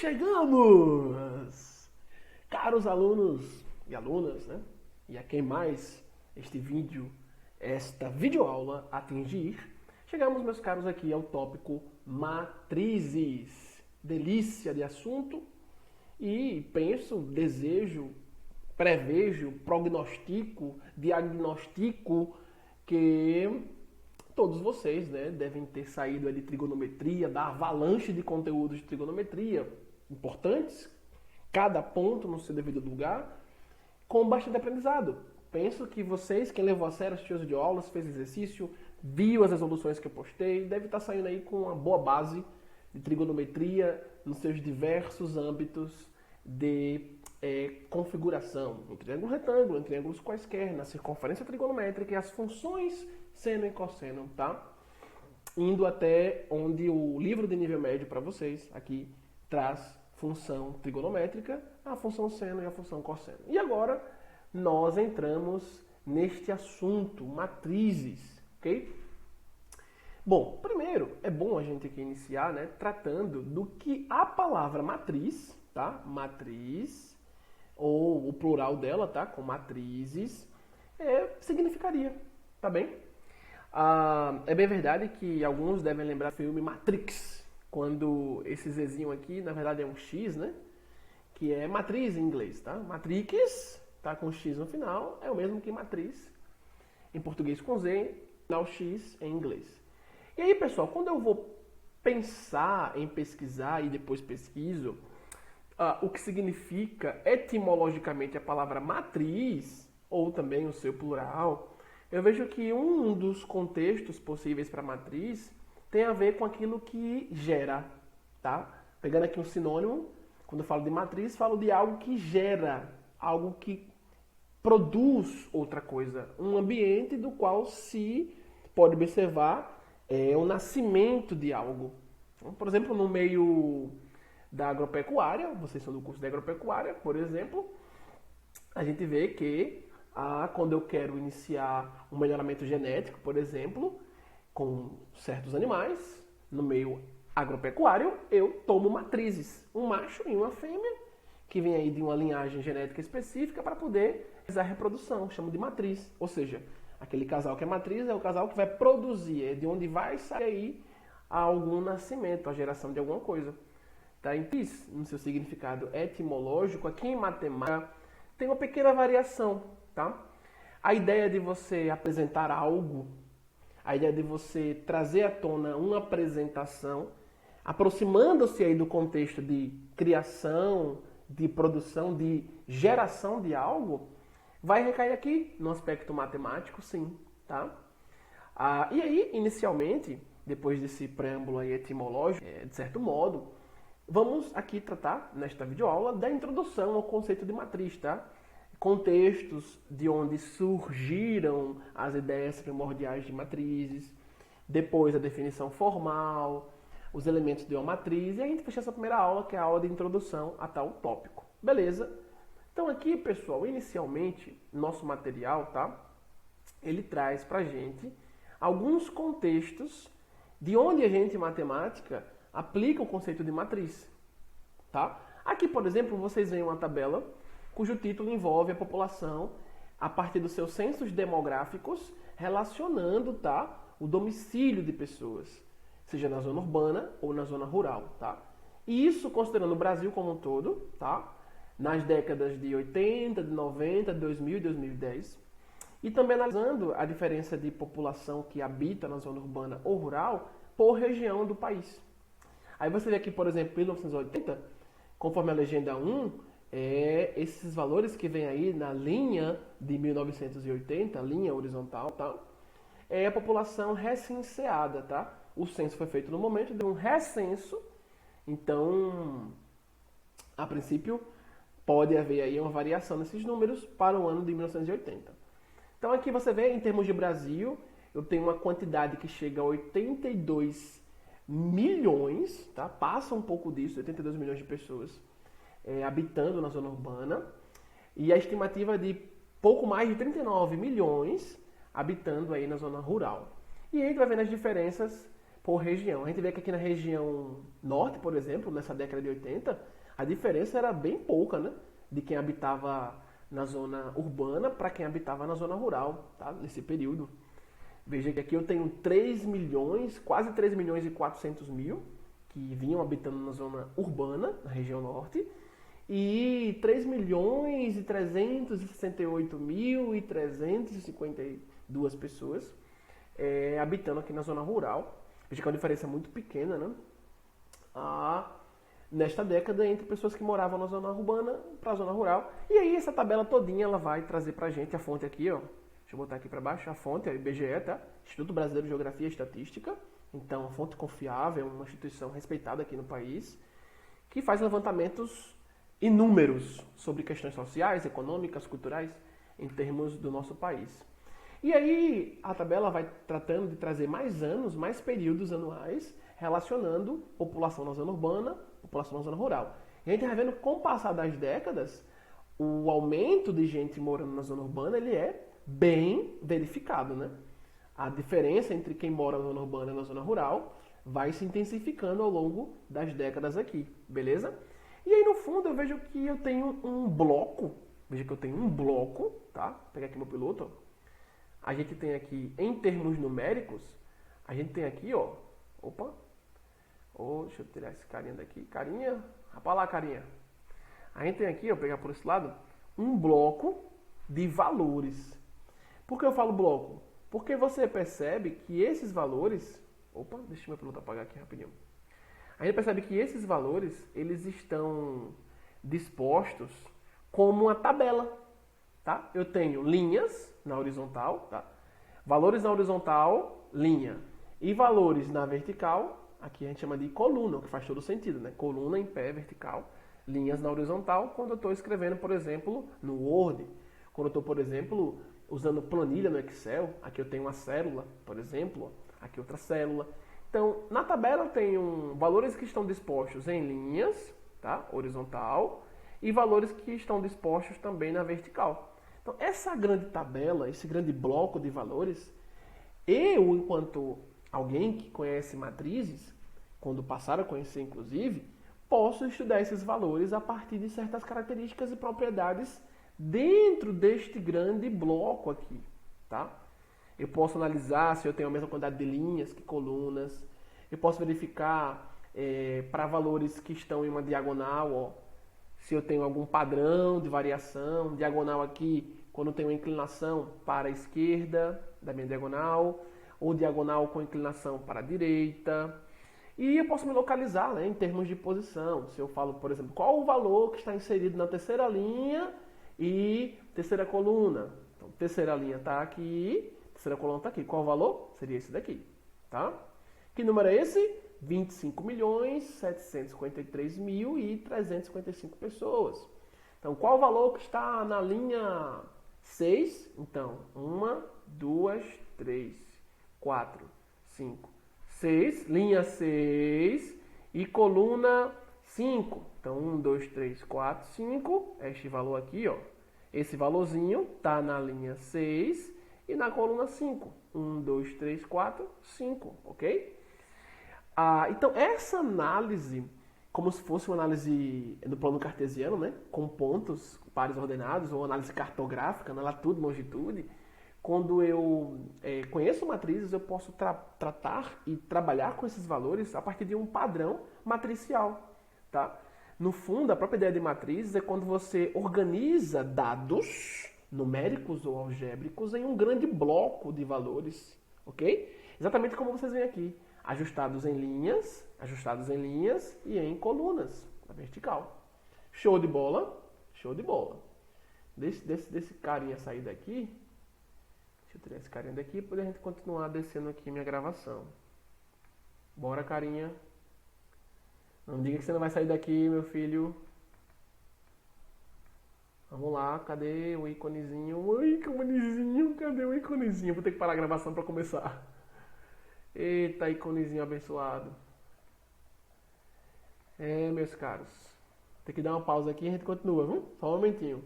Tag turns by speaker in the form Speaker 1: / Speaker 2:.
Speaker 1: chegamos! Caros alunos e alunas, né? E a quem mais esta videoaula atingir, chegamos, meus caros, aqui ao tópico matrizes. Delícia de assunto e penso, desejo, prevejo, prognostico, diagnostico que todos vocês, né, devem ter saído de trigonometria, da avalanche de conteúdos de trigonometria importantes, cada ponto no seu devido lugar, com bastante aprendizado. Penso que vocês, quem levou a sério, assistiu as videoaulas, fez exercício, viu as resoluções que eu postei, deve estar saindo aí com uma boa base de trigonometria nos seus diversos âmbitos de configuração, em triângulo retângulo, em triângulos quaisquer, na circunferência trigonométrica e as funções seno e cosseno, tá? Indo até onde o livro de nível médio para vocês aqui traz função trigonométrica, a função seno e a função cosseno. E agora nós entramos neste assunto, matrizes, ok? Bom, primeiro é bom a gente aqui iniciar, né, tratando do que a palavra matriz, tá? Matriz, ou o plural dela, tá? Com matrizes, significaria, tá bem? É bem verdade que alguns devem lembrar do filme Matrix, quando esse Zzinho aqui, na verdade, é um X, né? Que é matriz em inglês, tá? Matrix, tá? Com X no final, é o mesmo que matriz, em português com Z, final X em inglês. E aí, pessoal, quando eu vou pensar em pesquisar e depois pesquiso o que significa etimologicamente a palavra matriz, ou também o seu plural, eu vejo que um dos contextos possíveis para matriz tem a ver com aquilo que gera, tá? Pegando aqui um sinônimo, quando eu falo de matriz, falo de algo que gera, algo que produz outra coisa, um ambiente do qual se pode observar o nascimento de algo. Então, por exemplo, no meio da agropecuária, vocês são do curso de agropecuária, por exemplo, a gente vê que quando eu quero iniciar um melhoramento genético, por exemplo, com certos animais, no meio agropecuário, eu tomo matrizes, um macho e uma fêmea, que vem aí de uma linhagem genética específica para poder realizar a reprodução, chamo de matriz. Ou seja, aquele casal que é matriz é o casal que vai produzir, é de onde vai sair aí algum nascimento, a geração de alguma coisa. Tá? Então, no seu significado etimológico, aqui em matemática, tem uma pequena variação. Tá? A ideia de você apresentar algo, a ideia de você trazer à tona uma apresentação, aproximando-se aí do contexto de criação, de produção, de geração de algo, vai recair aqui no aspecto matemático, sim. Tá? E aí, inicialmente, depois desse preâmbulo aí etimológico, de certo modo, vamos aqui tratar, nesta videoaula, da introdução ao conceito de matriz, tá? Contextos de onde surgiram as ideias primordiais de matrizes, depois a definição formal, os elementos de uma matriz, e a gente fecha essa primeira aula, que é a aula de introdução a tal tópico. Beleza? Então aqui, pessoal, inicialmente, nosso material, tá? Ele traz pra gente alguns contextos de onde a gente, em matemática, aplica o conceito de matriz, tá? Aqui, por exemplo, vocês veem uma tabela cujo título envolve a população a partir dos seus censos demográficos, relacionando, tá, o domicílio de pessoas, seja na zona urbana ou na zona rural, tá? E isso considerando o Brasil como um todo, tá? Nas décadas de 80, de 90, de 2000 e 2010, e também analisando a diferença de população que habita na zona urbana ou rural por região do país. Aí você vê aqui, por exemplo, em 1980, conforme a legenda 1, esses valores que vem aí na linha de 1980, linha horizontal, tá? É a população recenseada, tá? O censo foi feito no momento de um recenso, então, a princípio, pode haver aí uma variação nesses números para o ano de 1980. Então aqui você vê, em termos de Brasil, eu tenho uma quantidade que chega a 82 milhões, tá? Passa um pouco disso, 82 milhões de pessoas habitando na zona urbana, e a estimativa de pouco mais de 39 milhões habitando aí na zona rural. E aí a gente vai vendo as diferenças por região. A gente vê que aqui na região norte, por exemplo, nessa década de 80, a diferença era bem pouca, né? De quem habitava na zona urbana para quem habitava na zona rural, tá? Nesse período. Veja que aqui eu tenho 3 milhões, quase 3 milhões e 400 mil que vinham habitando na zona urbana, na região norte, e 3 milhões e 368 mil e 352 pessoas habitando aqui na zona rural. Veja que é uma diferença muito pequena, né? Nesta década entre pessoas que moravam na zona urbana para a zona rural. E aí essa tabela todinha ela vai trazer pra gente a fonte aqui, ó. Deixa eu botar aqui para baixo, a fonte é o IBGE, tá? Instituto Brasileiro de Geografia e Estatística. Então, a fonte confiável, uma instituição respeitada aqui no país, que faz levantamentos inúmeros sobre questões sociais, econômicas, culturais, em termos do nosso país. E aí, a tabela vai tratando de trazer mais anos, mais períodos anuais, relacionando população na zona urbana, população na zona rural. E a gente vai vendo, com o passar das décadas, o aumento de gente morando na zona urbana, ele é bem verificado, né? A diferença entre quem mora na zona urbana e na zona rural vai se intensificando ao longo das décadas aqui, beleza? E aí no fundo eu vejo que eu tenho um bloco, veja que eu tenho um bloco, tá? Vou pegar aqui meu piloto, ó. A gente tem aqui, em termos numéricos, a gente tem aqui, ó, deixa eu tirar esse carinha daqui, carinha, rapaz lá, carinha. A gente tem aqui, ó, vou pegar por esse lado, um bloco de valores. Por que eu falo bloco? Porque você percebe que esses valores... deixa meu piloto apagar aqui rapidinho. A gente percebe que esses valores, eles estão dispostos como uma tabela, tá? Eu tenho linhas na horizontal, tá? Valores na horizontal, linha. E valores na vertical, aqui a gente chama de coluna, o que faz todo sentido, né? Coluna em pé, vertical. Linhas na horizontal, quando eu estou escrevendo, por exemplo, no Word. Quando eu estou, por exemplo, usando planilha no Excel, aqui eu tenho uma célula, por exemplo, aqui outra célula. Então, na tabela eu tenho valores que estão dispostos em linhas, tá? Horizontal, e valores que estão dispostos também na vertical. Então, essa grande tabela, esse grande bloco de valores, eu, enquanto alguém que conhece matrizes, quando passar a conhecer, inclusive, posso estudar esses valores a partir de certas características e propriedades dentro deste grande bloco aqui, tá? Eu posso analisar se eu tenho a mesma quantidade de linhas que colunas. Eu posso verificar para valores que estão em uma diagonal, ó, se eu tenho algum padrão de variação. Diagonal aqui, quando eu tenho uma inclinação para a esquerda da minha diagonal, ou diagonal com inclinação para a direita. E eu posso me localizar, né, em termos de posição. Se eu falo, por exemplo, qual o valor que está inserido na terceira linha e terceira coluna. Então, terceira linha está aqui, terceira coluna está aqui. Qual o valor? Seria esse daqui, tá? Que número é esse? 25.753.355 pessoas. Então, qual o valor que está na linha 6? Então, 1, 2, 3, 4, 5, 6. Linha 6 e coluna 5. Então, 1, 2, 3, 4, 5. Este valor aqui, ó. Esse valorzinho está na linha 6 e na coluna 5. 1, 2, 3, 4, 5. Ok? Então, essa análise, como se fosse uma análise do plano cartesiano, né? Com pontos, pares ordenados, ou análise cartográfica, né? Latitude, longitude. Quando eu conheço matrizes, eu posso tratar e trabalhar com esses valores a partir de um padrão matricial, tá? No fundo, a própria ideia de matrizes é quando você organiza dados numéricos ou algébricos em um grande bloco de valores, ok? Exatamente como vocês veem aqui, ajustados em linhas e em colunas, na vertical. Show de bola? Show de bola. Desse carinha sair daqui, deixa eu tirar esse carinha daqui para a gente continuar descendo aqui minha gravação. Bora, carinha. Não diga que você não vai sair daqui, meu filho. Vamos lá, cadê o íconezinho? O íconezinho, cadê o íconezinho? Vou ter que parar a gravação para começar. Eita, íconezinho abençoado. Meus caros. Tem que dar uma pausa aqui e a gente continua, viu? Só um momentinho.